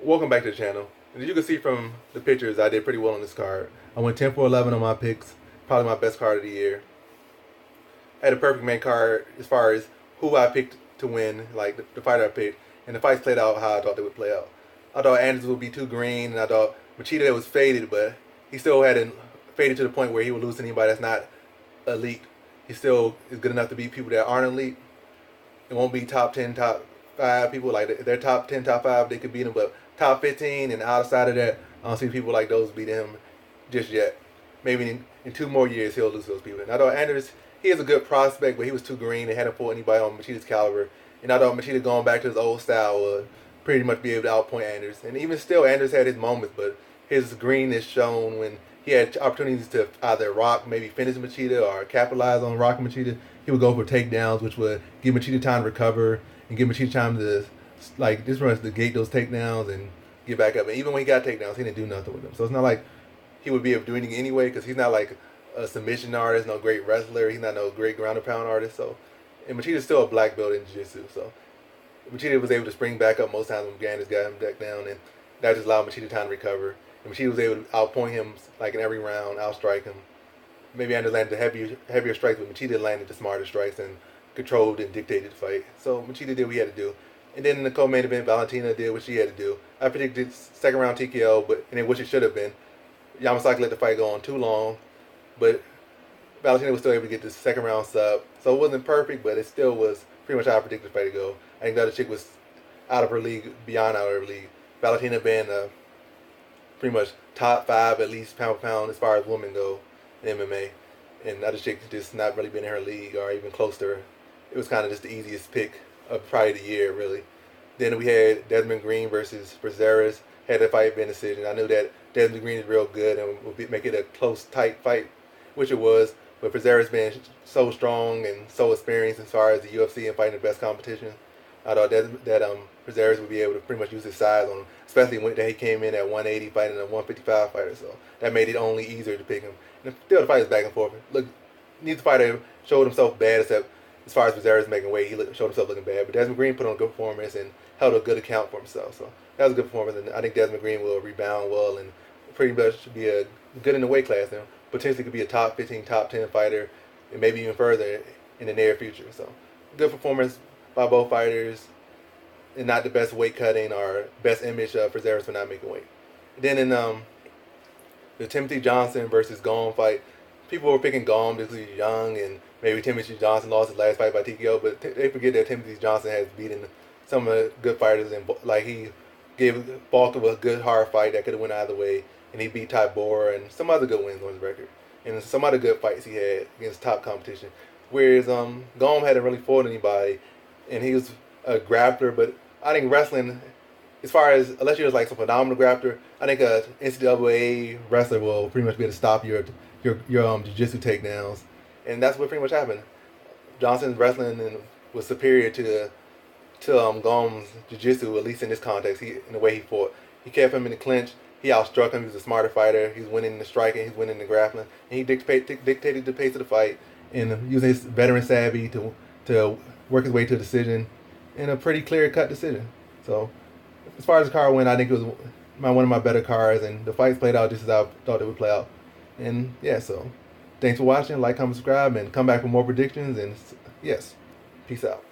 Welcome back to the channel. As you can see from the pictures, I did pretty well on this card. I went 10 for 11 on my picks, probably my best card of the year. I had a perfect main card as far as who I picked to win, like the fighter I picked, and the fights played out how I thought they would play out. I thought Anders would be too green, and I thought Machida was faded, but he still hadn't faded to the point where he would lose to anybody that's not elite. He still is good enough to beat people that aren't elite. It won't be top 10, top 5 people. Like they're top 10, top 5, they could beat him. But top 15 and outside of that, I don't see people like those beat him just yet. Maybe in 2 more years he'll lose those people. And I thought Anders, he is a good prospect, but he was too green. They hadn't fought anybody on Machida's caliber. And I thought Machida going back to his old style would pretty much be able to outpoint Anders. And even still, Anders had his moments, but his green is shown when he had opportunities to either rock, maybe finish Machida, or capitalize on rocking Machida. He would go for takedowns, which would give Machida time to recover and give Machida time to just run to gate those takedowns and get back up. And even when he got takedowns, he didn't do nothing with them. So it's not like he would be able to do anything anyway, because he's not like a submission artist, no great wrestler. He's not no great ground and pound artist. So, and Machida's still a black belt in jiu-jitsu. So Machida was able to spring back up most times when Ganders got him back down, and that just allowed Machida time to recover. And Machida was able to outpoint him like in every round, outstrike him. Maybe Anders landed the heavier strikes, but Machida landed the smarter strikes and controlled and dictated the fight. So Machida did what he had to do. And then in the co-main event, Valentina did what she had to do. I predicted second round TKO, which it should have been. Yamasaki let the fight go on too long, but Valentina was still able to get the second round sub. So it wasn't perfect, but it still was pretty much how I predicted the fight to go. I think the other chick was out of her league, beyond out of her league. Valentina being pretty much top 5 at least pound for pound as far as women go in MMA. And the other chick just not really been in her league or even close to her. It was kind of just the easiest pick of probably the year, really. Then we had Desmond Green versus Brazeras. Had that fight been a decision, I knew that Desmond Green is real good and would make it a close, tight fight, which it was. But Brazeras being so strong and so experienced as far as the UFC and fighting the best competition, I thought that Brazeras would be able to pretty much use his size on him, especially when he came in at 180 fighting a 155 fighter. So that made it only easier to pick him. And still the fight was back and forth. Look, neither fighter showed himself bad, except as far as Brazeras making weight, showed himself looking bad. But Desmond Green put on a good performance and held a good account for himself. So that was a good performance, and I think Desmond Green will rebound well and pretty much be a good in the weight class now. Potentially could be a top 15, top 10 fighter, and maybe even further in the near future. So good performance by both fighters, and not the best weight cutting or best image for Brazeras for not making weight. Then in the Timothy Johnson versus Gone fight, people were picking Gone because he's young, and maybe Timothy Johnson lost his last fight by TKO, but they forget that Timothy Johnson has beaten some of the good fighters, and like he gave Baltimore a good hard fight that could have went either way, and he beat Ty Bora and some other good wins on his record, and some other good fights he had against top competition. Whereas Gone hadn't really fought anybody, and he was a grappler, but I think wrestling, as far as unless you're like some phenomenal grappler, I think a NCAA wrestler will pretty much be able to stop your jiu-jitsu takedowns, and that's what pretty much happened. Johnson's wrestling was superior to Gomes' jiu-jitsu, at least in this context. In the way he fought, he kept him in the clinch. He outstruck him. He was a smarter fighter. He's winning the striking. He's winning the grappling, and he dictated the pace of the fight and using his veteran savvy to work his way to a decision, in a pretty clear-cut decision. So as far as the card went, I think it was one of my better cards, and the fights played out just as I thought they would play out. And yeah, so thanks for watching. Like, comment, subscribe, and come back for more predictions. And yes, peace out.